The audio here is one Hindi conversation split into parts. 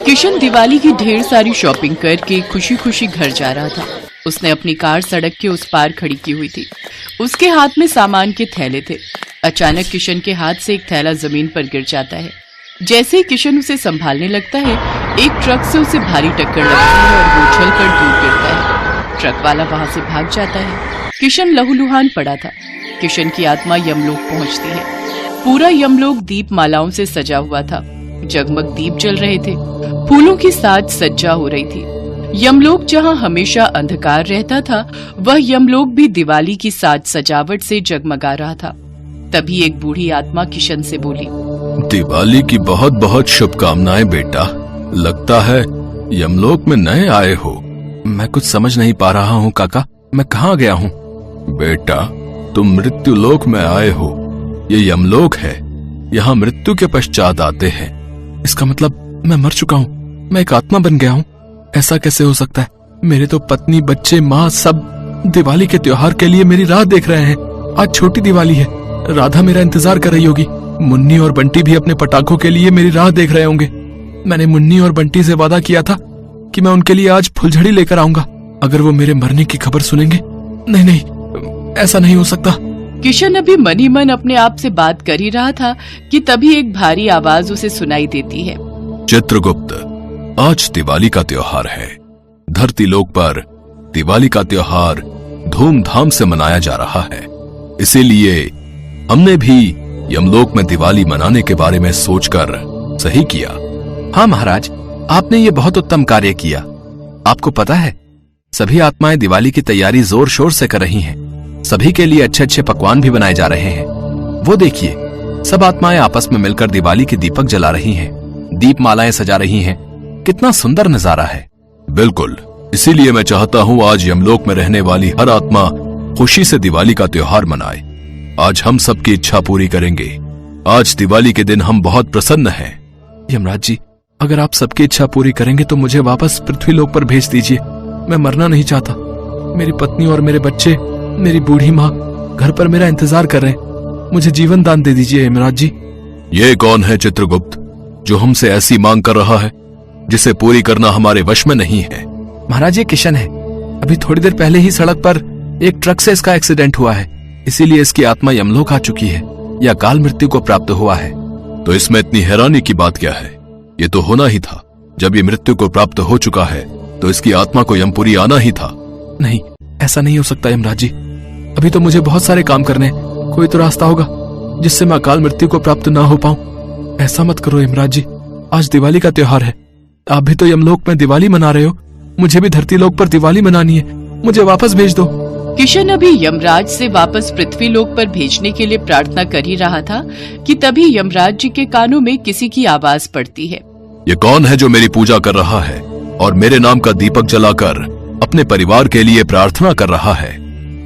किशन दिवाली की ढेर सारी शॉपिंग करके खुशी खुशी घर जा रहा था। उसने अपनी कार सड़क के उस पार खड़ी की हुई थी। उसके हाथ में सामान के थैले थे। अचानक किशन के हाथ से एक थैला जमीन पर गिर जाता है। जैसे ही किशन उसे संभालने लगता है, एक ट्रक से उसे भारी टक्कर लगती है और वो उछलकर दूर गिरता है। ट्रक वाला वहां से भाग जाता है। किशन लहूलुहान पड़ा था। किशन की आत्मा यमलोक पहुंचती है। पूरा यमलोक दीप मालाओं से सजा हुआ था। जगमग दीप जल रहे थे। फूलों की साज सज्जा हो रही थी। यमलोक जहां हमेशा अंधकार रहता था, वह यमलोक भी दिवाली की साज सजावट से जगमगा रहा था। तभी एक बूढ़ी आत्मा किशन से बोली, दिवाली की बहुत बहुत शुभकामनाएं बेटा। लगता है यमलोक में नए आए हो। मैं कुछ समझ नहीं पा रहा हूँ काका, मैं कहाँ गया हूँ? बेटा, तुम मृत्यु लोक में आए हो। ये यमलोक है। यहाँ मृत्यु के पश्चात आते हैं। इसका मतलब मैं मर चुका हूँ, मैं एक आत्मा बन गया हूँ। ऐसा कैसे हो सकता है? मेरे तो पत्नी, बच्चे, माँ सब दिवाली के त्योहार के लिए मेरी राह देख रहे हैं। आज छोटी दिवाली है, राधा मेरा इंतजार कर रही होगी। मुन्नी और बंटी भी अपने पटाखों के लिए मेरी राह देख रहे होंगे। मैंने मुन्नी और बंटी से वादा किया था कि मैं उनके लिए आज फुलझड़ी लेकर आऊंगा। अगर वो मेरे मरने की खबर सुनेंगे, नहीं नहीं, ऐसा नहीं हो सकता। किशन अभी मन ही मन अपने आप से बात कर ही रहा था कि तभी एक भारी आवाज उसे सुनाई देती है। चित्रगुप्त, आज दिवाली का त्योहार है। धरती लोक पर दिवाली का त्योहार धूमधाम से मनाया जा रहा है। इसीलिए हमने भी यमलोक में दिवाली मनाने के बारे में सोचकर सही किया। हाँ महाराज, आपने ये बहुत उत्तम कार्य किया। आपको पता है, सभी आत्माएं दिवाली की तैयारी जोर शोर से कर रही हैं। सभी के लिए अच्छे अच्छे पकवान भी बनाए जा रहे हैं। वो देखिए, सब आत्माएं आपस में मिलकर दिवाली के दीपक जला रही हैं, दीप मालाएं सजा रही हैं। कितना सुंदर नजारा है। बिल्कुल, इसीलिए मैं चाहता हूँ आज यमलोक में रहने वाली हर आत्मा खुशी से दिवाली का त्योहार मनाए। आज हम सबकी इच्छा पूरी करेंगे। आज दिवाली के दिन हम बहुत प्रसन्न हैं। यमराज जी, अगर आप सबकी इच्छा पूरी करेंगे तो मुझे वापस पृथ्वी लोक पर भेज दीजिए। मैं मरना नहीं चाहता। मेरी पत्नी और मेरे बच्चे, मेरी बूढ़ी माँ घर पर मेरा इंतजार कर रहे हैं। मुझे जीवन दान दे दीजिए यमराज जी। ये कौन है चित्रगुप्त, जो हमसे ऐसी मांग कर रहा है जिसे पूरी करना हमारे वश में नहीं है? महाराज, ये किशन है। अभी थोड़ी देर पहले ही सड़क पर एक ट्रक से इसका एक्सीडेंट हुआ है। इसीलिए इसकी आत्मा यमलोक आ चुकी है या काल मृत्यु को प्राप्त हुआ है। तो इसमें इतनी हैरानी की बात क्या है? ये तो होना ही था। जब ये मृत्यु को प्राप्त हो चुका है तो इसकी आत्मा को यमपुरी आना ही था। नहीं, ऐसा नहीं हो सकता यमराज जी। अभी तो मुझे बहुत सारे काम करने हैं। कोई तो रास्ता होगा जिससे मैं अकाल मृत्यु को प्राप्त ना हो पाऊं। ऐसा मत करो यमराज जी, आज दिवाली का त्योहार है। आप भी तो यमलोक में दिवाली मना रहे हो, मुझे भी धरती लोक पर दिवाली मनानी है। मुझे वापस भेज दो। किशन अभी यमराज से वापस पृथ्वी लोक पर भेजने के लिए प्रार्थना कर ही रहा था कि तभी यमराज जी के कानों में किसी की आवाज पड़ती है। ये कौन है जो मेरी पूजा कर रहा है और मेरे नाम का दीपक जलाकर अपने परिवार के लिए प्रार्थना कर रहा है?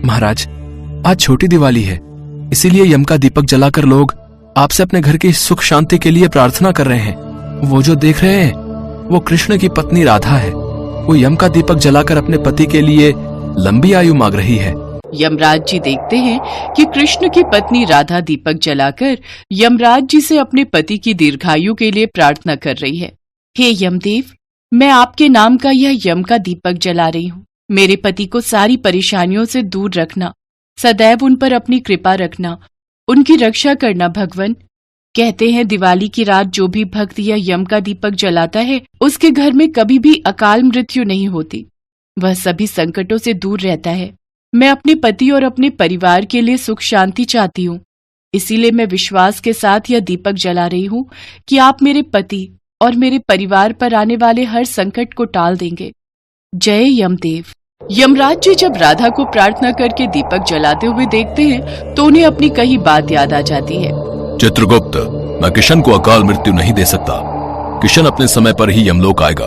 महाराज, आज छोटी दिवाली है, इसीलिए यम का दीपक जलाकर लोग आपसे अपने घर की सुख शांति के लिए प्रार्थना कर रहे हैं। वो जो देख रहे हैं, वो कृष्ण की पत्नी राधा है। वो यम का दीपक जलाकर अपने पति के लिए लंबी आयु मांग रही है। यमराज जी देखते हैं कि कृष्ण की पत्नी राधा दीपक जलाकर यमराज जी से अपने पति की दीर्घायु के लिए प्रार्थना कर रही है। हे यमदेव, मैं आपके नाम का यह यम का दीपक जला रही हूँ। मेरे पति को सारी परेशानियों से दूर रखना, सदैव उन पर अपनी कृपा रखना, उनकी रक्षा करना भगवान। कहते हैं दिवाली की रात जो भी भक्त यह यम का दीपक जलाता है, उसके घर में कभी भी अकाल मृत्यु नहीं होती। वह सभी संकटों से दूर रहता है। मैं अपने पति और अपने परिवार के लिए सुख शांति चाहती हूँ। इसीलिए मैं विश्वास के साथ यह दीपक जला रही हूँ कि आप मेरे पति और मेरे परिवार पर आने वाले हर संकट को टाल देंगे। जय यमदेव। यमराज जी जब राधा को प्रार्थना करके दीपक जलाते हुए देखते हैं तो उन्हें अपनी कही बात याद आ जाती है। चित्रगुप्त, मैं किशन को अकाल मृत्यु नहीं दे सकता। किशन अपने समय पर ही यमलोक आएगा,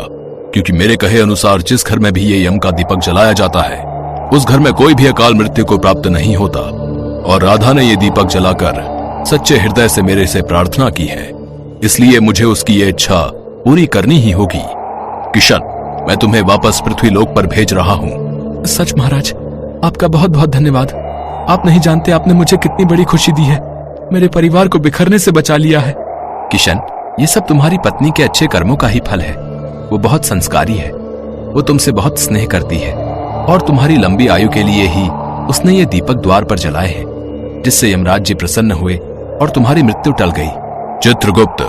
क्योंकि मेरे कहे अनुसार जिस घर में भी ये यम का दीपक जलाया जाता है, उस घर में कोई भी अकाल मृत्यु को प्राप्त नहीं होता। और राधा ने ये दीपक जलाकर सच्चे हृदय से मेरे से प्रार्थना की है, इसलिए मुझे उसकी ये इच्छा पूरी करनी ही होगी। किशन, मैं तुम्हें वापस पृथ्वी लोक पर भेज रहा हूँ। सच महाराज, आपका बहुत बहुत धन्यवाद। आप नहीं जानते आपने मुझे कितनी बड़ी खुशी दी है। मेरे परिवार को बिखरने से बचा लिया है। किशन, ये सब तुम्हारी पत्नी के अच्छे कर्मों का ही फल है। वो बहुत संस्कारी है। वो तुमसे बहुत स्नेह करती है और तुम्हारी लंबी आयु के लिए ही उसने ये दीपक द्वार पर जलाए हैं, जिससे यमराज जी प्रसन्न हुए और तुम्हारी मृत्यु टल गई। चित्रगुप्त,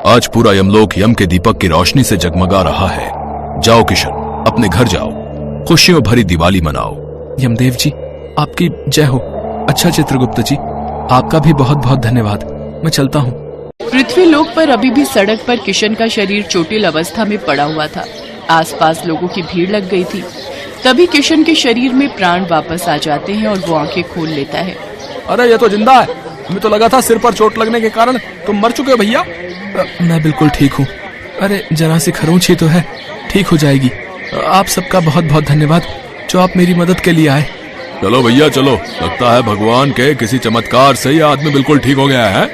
आज पूरा यमलोक यम के दीपक की रोशनी से जगमगा रहा है। जाओ किशन, अपने घर जाओ, खुशियों भरी दिवाली मनाओ। यमदेव जी, आपकी जय हो। अच्छा चित्रगुप्त जी, आपका भी बहुत बहुत धन्यवाद। मैं चलता हूँ। पृथ्वीलोक पर अभी भी सड़क पर किशन का शरीर चोटिल अवस्था में पड़ा हुआ था। आसपास लोगों की भीड़ लग गई थी। तभी किशन के शरीर में प्राण वापस आ जाते हैं और वो आंखें खोल लेता है। अरे ये तो जिंदा है। हमें तो लगा था सिर पर चोट लगने के कारण तुम मर चुके हो भैया। मैं बिल्कुल ठीक हूँ। अरे जरा सी खरोंच ही तो है, ठीक हो जाएगी। आप सबका बहुत बहुत धन्यवाद जो आप मेरी मदद के लिए आए। चलो भैया चलो, लगता है भगवान के किसी चमत्कार से ये आदमी बिल्कुल ठीक हो गया है।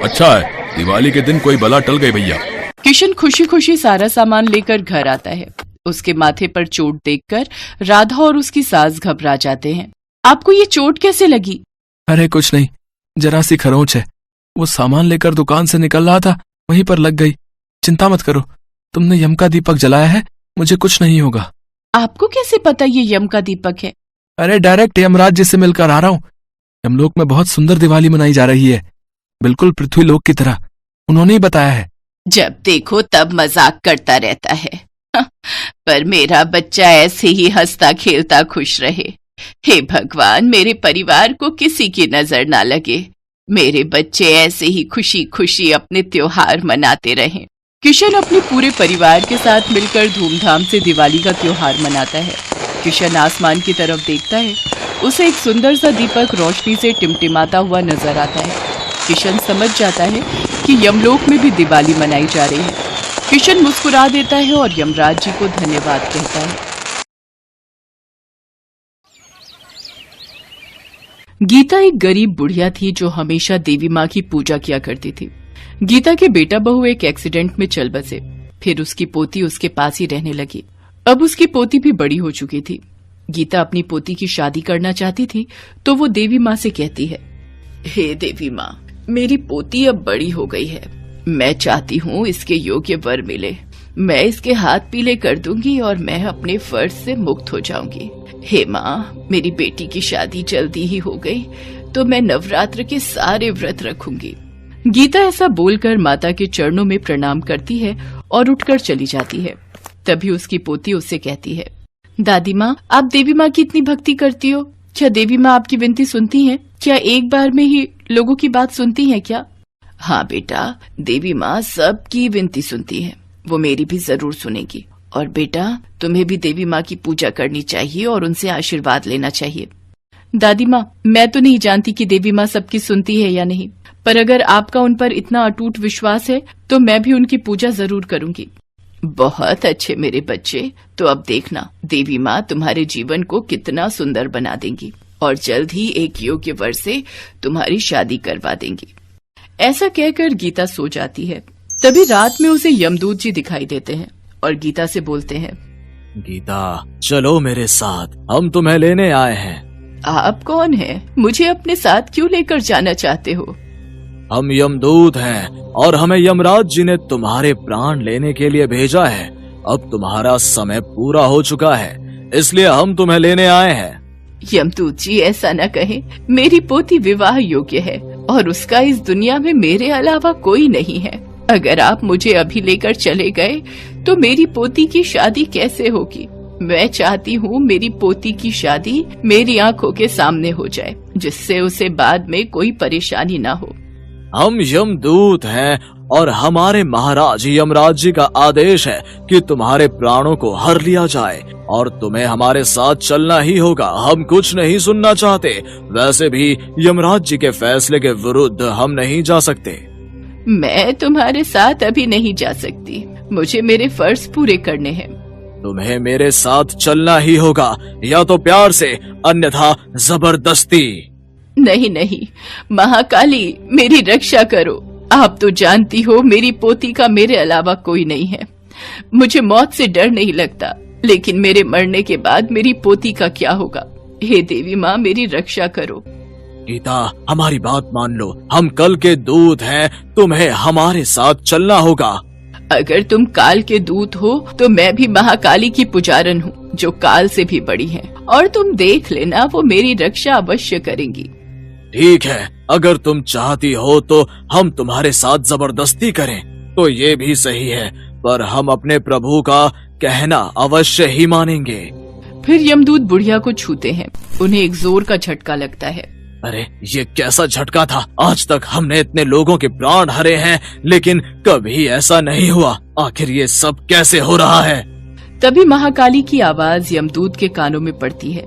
अच्छा है, दिवाली के दिन कोई बला टल गई भैया। किशन खुशी खुशी सारा सामान लेकर घर आता है। उसके माथे पर चोट देखकर राधा और उसकी सास घबरा जाते हैं। आपको ये चोट कैसे लगी? अरे कुछ नहीं, जरा सी खरोंच है। वो सामान लेकर दुकान से निकल रहा था, वहीं पर लग गई। चिंता मत करो, तुमने यम का दीपक जलाया है, मुझे कुछ नहीं होगा। आपको कैसे पता ये यम का दीपक है? अरे डायरेक्ट यमराज जी से मिलकर आ रहा हूँ। यमलोक में बहुत सुंदर दिवाली मनाई जा रही है, बिल्कुल पृथ्वीलोक की तरह। उन्होंने ही बताया है। जब देखो तब मजाक करता रहता है। पर मेरा बच्चा ऐसे ही हंसता खेलता खुश रहे। हे भगवान, मेरे परिवार को किसी की नजर ना लगे। मेरे बच्चे ऐसे ही खुशी खुशी अपने त्योहार मनाते रहें। किशन अपने पूरे परिवार के साथ मिलकर धूमधाम से दिवाली का त्योहार मनाता है। किशन आसमान की तरफ देखता है। उसे एक सुंदर सा दीपक रोशनी से टिमटिमाता हुआ नजर आता है। किशन समझ जाता है कि यमलोक में भी दिवाली मनाई जा रही है। किशन मुस्कुरा देता है और यमराज जी को धन्यवाद कहता है। गीता एक गरीब बुढ़िया थी जो हमेशा देवी माँ की पूजा किया करती थी। गीता के बेटा बहू एक एक्सीडेंट में चल बसे। फिर उसकी पोती उसके पास ही रहने लगी। अब उसकी पोती भी बड़ी हो चुकी थी। गीता अपनी पोती की शादी करना चाहती थी तो वो देवी माँ से कहती है, हे देवी माँ, मेरी पोती अब बड़ी हो गई है। मैं चाहती हूँ इसके योग्य वर मिले। मैं इसके हाथ पीले कर दूंगी और मैं अपने फर्ज से मुक्त हो जाऊंगी। हे माँ, मेरी बेटी की शादी जल्दी ही हो गई तो मैं नवरात्र के सारे व्रत रखूंगी। गीता ऐसा बोलकर माता के चरणों में प्रणाम करती है और उठकर चली जाती है। तभी उसकी पोती उससे कहती है, दादी माँ, आप देवी माँ की इतनी भक्ति करती हो, क्या देवी माँ आपकी विनती सुनती हैं? क्या एक बार में ही लोगों की बात सुनती हैं क्या? हाँ बेटा, देवी माँ सबकी विनती सुनती है, वो मेरी भी जरूर सुनेगी। और बेटा, तुम्हें भी देवी माँ की पूजा करनी चाहिए और उनसे आशीर्वाद लेना चाहिए। दादी माँ, मैं तो नहीं जानती कि देवी माँ सबकी सुनती है या नहीं, पर अगर आपका उन पर इतना अटूट विश्वास है तो मैं भी उनकी पूजा जरूर करूंगी। बहुत अच्छे मेरे बच्चे, तो अब देखना देवी माँ तुम्हारे जीवन को कितना सुंदर बना देंगी और जल्द ही एक योग्य वर से तुम्हारी शादी करवा देंगी। ऐसा कहकर गीता सो जाती है। तभी रात में उसे यमदूत जी दिखाई देते हैं और गीता से बोलते हैं, गीता, चलो मेरे साथ, हम तुम्हें लेने आए हैं। आप कौन हैं? मुझे अपने साथ क्यों लेकर जाना चाहते हो? हम यमदूत हैं और हमें यमराज जी ने तुम्हारे प्राण लेने के लिए भेजा है। अब तुम्हारा समय पूरा हो चुका है, इसलिए हम तुम्हें लेने आए हैं। यमदूत जी, ऐसा न कहें। मेरी पोती विवाह योग्य है और उसका इस दुनिया में मेरे अलावा कोई नहीं है। अगर आप मुझे अभी लेकर चले गए तो मेरी पोती की शादी कैसे होगी? मैं चाहती हूँ मेरी पोती की शादी मेरी आंखों के सामने हो जाए, जिससे उसे बाद में कोई परेशानी ना हो। हम यमदूत हैं और हमारे महाराज यमराज जी का आदेश है कि तुम्हारे प्राणों को हर लिया जाए और तुम्हें हमारे साथ चलना ही होगा। हम कुछ नहीं सुनना चाहते। वैसे भी यमराज जी के फैसले के विरुद्ध हम नहीं जा सकते। मैं तुम्हारे साथ अभी नहीं जा सकती, मुझे मेरे फर्ज पूरे करने हैं। तुम्हें मेरे साथ चलना ही होगा, या तो प्यार से, अन्यथा जबरदस्ती। नहीं नहीं, महाकाली मेरी रक्षा करो। आप तो जानती हो मेरी पोती का मेरे अलावा कोई नहीं है। मुझे मौत से डर नहीं लगता, लेकिन मेरे मरने के बाद मेरी पोती का क्या होगा? हे देवी माँ, मेरी रक्षा करो। गीता, हमारी बात मान लो, हम कल के दूत हैं, तुम्हें हमारे साथ चलना होगा। अगर तुम काल के दूत हो तो मैं भी महाकाली की पुजारन हूँ, जो काल से भी बड़ी है, और तुम देख लेना वो मेरी रक्षा अवश्य करेंगी। ठीक है, अगर तुम चाहती हो तो हम तुम्हारे साथ जबरदस्ती करें तो ये भी सही है, पर हम अपने प्रभु का कहना अवश्य ही मानेंगे। फिर यमदूत बुढ़िया को छूते हैं। उन्हें एक जोर का झटका लगता है। अरे ये कैसा झटका था? आज तक हमने इतने लोगों के प्राण हरे हैं, लेकिन कभी ऐसा नहीं हुआ। आखिर ये सब कैसे हो रहा है? तभी महाकाली की आवाज यमदूत के कानों में पड़ती है।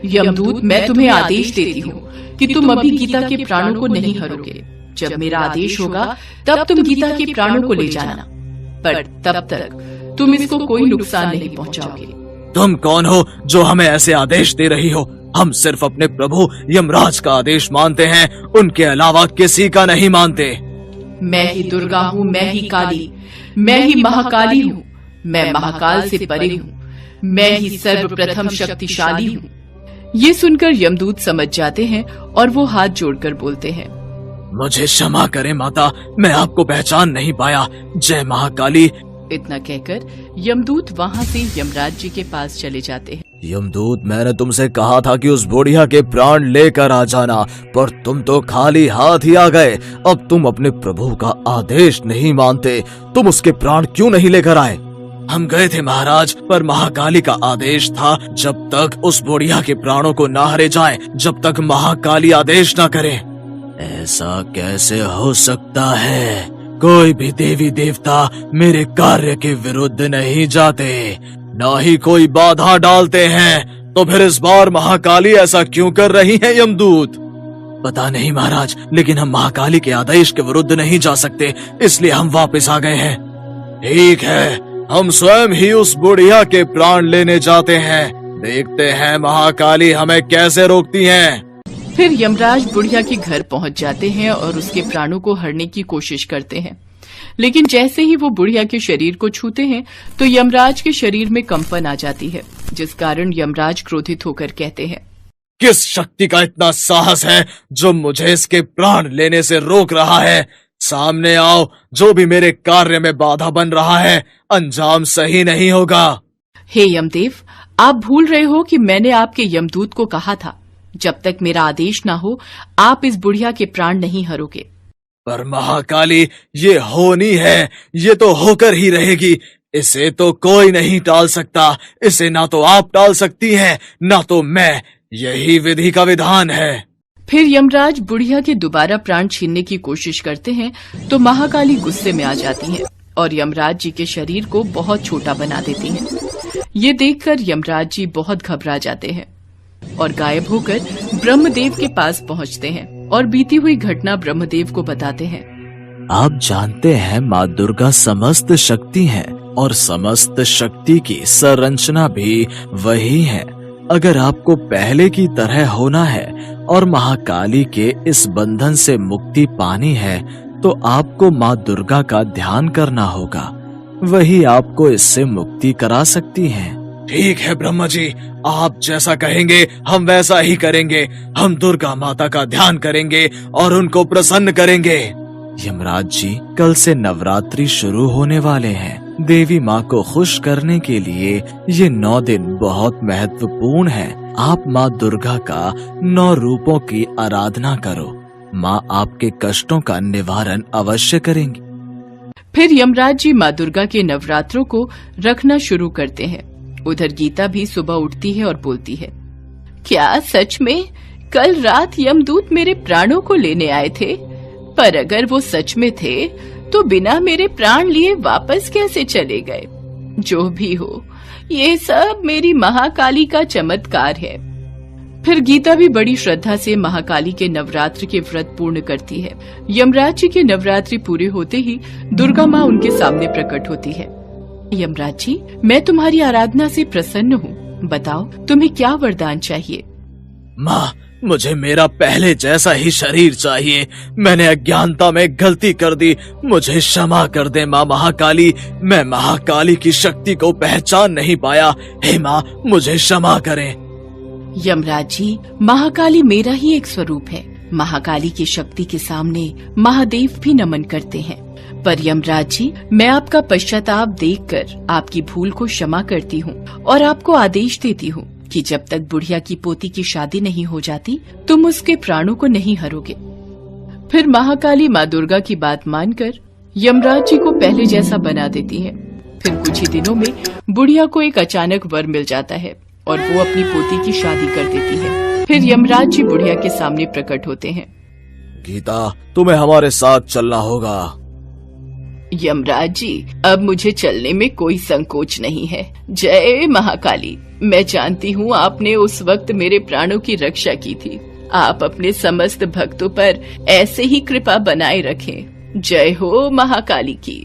यमदूत, मैं तुम्हें आदेश देती हूँ कि तुम अभी गीता के प्राणों को नहीं हरोगे। जब मेरा आदेश होगा तब तुम गीता के प्राणों को ले जाना, पर तब तक तुम इसको कोई नुकसान नहीं पहुँचाओगे। तुम कौन हो जो हमें ऐसे आदेश दे रही हो? हम सिर्फ अपने प्रभु यमराज का आदेश मानते हैं, उनके अलावा किसी का नहीं मानते। मैं ही दुर्गा हूँ, मैं ही काली, मैं ही महाकाली हूँ, मैं महाकाल से परे हूँ, मैं ही सर्वप्रथम शक्तिशाली हूँ। ये सुनकर यमदूत समझ जाते हैं और वो हाथ जोड़कर बोलते हैं, मुझे क्षमा करें माता, मैं आपको पहचान नहीं पाया। जय महाकाली। इतना कहकर यमदूत वहाँ से यमराज जी के पास चले जाते हैं। यमदूत, मैंने तुमसे कहा था कि उस बुढ़िया के प्राण लेकर आ जाना, पर तुम तो खाली हाथ ही आ गए। अब तुम अपने प्रभु का आदेश नहीं मानते, तुम उसके प्राण क्यों नहीं लेकर आए? हम गए थे महाराज, पर महाकाली का आदेश था जब तक उस बुढ़िया के प्राणों को ना हरे जाए, जब तक महाकाली आदेश ना करे। ऐसा कैसे हो सकता है? कोई भी देवी देवता मेरे कार्य के विरुद्ध नहीं जाते, ना ही कोई बाधा डालते हैं। तो फिर इस बार महाकाली ऐसा क्यों कर रही है यमदूत? पता नहीं महाराज, लेकिन हम महाकाली के आदेश के विरुद्ध नहीं जा सकते, इसलिए हम वापस आ गए हैं। ठीक है, हम स्वयं ही उस बुढ़िया के प्राण लेने जाते हैं। देखते हैं महाकाली हमें कैसे रोकती हैं। फिर यमराज बुढ़िया के घर पहुंच जाते हैं और उसके प्राणों को हरने की कोशिश करते हैं, लेकिन जैसे ही वो बुढ़िया के शरीर को छूते हैं तो यमराज के शरीर में कंपन आ जाती है, जिस कारण यमराज क्रोधित होकर कहते हैं, किस शक्ति का इतना साहस है जो मुझे इसके प्राण लेने से रोक रहा है? सामने आओ, जो भी मेरे कार्य में बाधा बन रहा है अंजाम सही नहीं होगा। हे यमदेव, आप भूल रहे हो कि मैंने आपके यमदूत को कहा था, जब तक मेरा आदेश ना हो आप इस बुढ़िया के प्राण नहीं हरोगे। पर महाकाली, ये होनी है, ये तो होकर ही रहेगी। इसे तो कोई नहीं टाल सकता। इसे ना तो आप टाल सकती हैं, ना तो मैं। यही विधि का विधान है। फिर यमराज बुढ़िया के दोबारा प्राण छीनने की कोशिश करते हैं तो महाकाली गुस्से में आ जाती हैं और यमराज जी के शरीर को बहुत छोटा बना देती हैं। ये देखकर यमराज जी बहुत घबरा जाते हैं और गायब होकर ब्रह्मदेव के पास पहुंचते हैं और बीती हुई घटना ब्रह्मदेव को बताते हैं। आप जानते हैं माँ दुर्गा समस्त शक्ति है और समस्त शक्ति की संरचना भी वही है। अगर आपको पहले की तरह होना है और महाकाली के इस बंधन से मुक्ति पानी है तो आपको माँ दुर्गा का ध्यान करना होगा, वही आपको इससे मुक्ति करा सकती हैं। ठीक है ब्रह्मा जी, आप जैसा कहेंगे हम वैसा ही करेंगे। हम दुर्गा माता का ध्यान करेंगे और उनको प्रसन्न करेंगे। यमराज जी, कल से नवरात्रि शुरू होने वाले हैं। देवी माँ को खुश करने के लिए ये 9 दिन बहुत महत्वपूर्ण है। आप माँ दुर्गा का 9 रूपों की आराधना करो। माँ आपके कष्टों का निवारण अवश्य करेंगी। फिर यमराज जी माँ दुर्गा के नवरात्रों को रखना शुरू करते हैं। उधर गीता भी सुबह उठती है और बोलती है, क्या सच में कल रात यमदूत मेरे प्राणों को लेने आए थे? पर अगर वो सच में थे तो बिना मेरे प्राण लिए वापस कैसे चले गए? जो भी हो, ये सब मेरी महाकाली का चमत्कार है। फिर गीता भी बड़ी श्रद्धा से महाकाली के नवरात्र के व्रत पूर्ण करती है। यमराज जी के नवरात्रि पूरे होते ही दुर्गा माँ उनके सामने प्रकट होती है। यमराज जी, मैं तुम्हारी आराधना से प्रसन्न हूँ। बताओ तुम्हें क्या वरदान चाहिए? माँ, मुझे मेरा पहले जैसा ही शरीर चाहिए। मैंने अज्ञानता में गलती कर दी, मुझे क्षमा कर दे माँ महाकाली। मैं महाकाली की शक्ति को पहचान नहीं पाया। हे माँ, मुझे क्षमा करें। यमराज जी, महाकाली मेरा ही एक स्वरूप है। महाकाली की शक्ति के सामने महादेव भी नमन करते हैं। पर यमराज जी, मैं आपका पश्चाताप देखकर आपकी भूल को क्षमा करती हूँ और आपको आदेश देती हूँ कि जब तक बुढ़िया की पोती की शादी नहीं हो जाती तुम उसके प्राणों को नहीं हरोगे। फिर महाकाली माँ दुर्गा की बात मानकर यमराज जी को पहले जैसा बना देती है। फिर कुछ ही दिनों में बुढ़िया को एक अचानक वर मिल जाता है और वो अपनी पोती की शादी कर देती है। फिर यमराज जी बुढ़िया के सामने प्रकट होते हैं। गीता, तुम्हें हमारे साथ चलना होगा। यमराज जी, अब मुझे चलने में कोई संकोच नहीं है। जय महाकाली, मैं जानती हूँ आपने उस वक्त मेरे प्राणों की रक्षा की थी। आप अपने समस्त भक्तों पर ऐसे ही कृपा बनाए रखें। जय हो महाकाली की।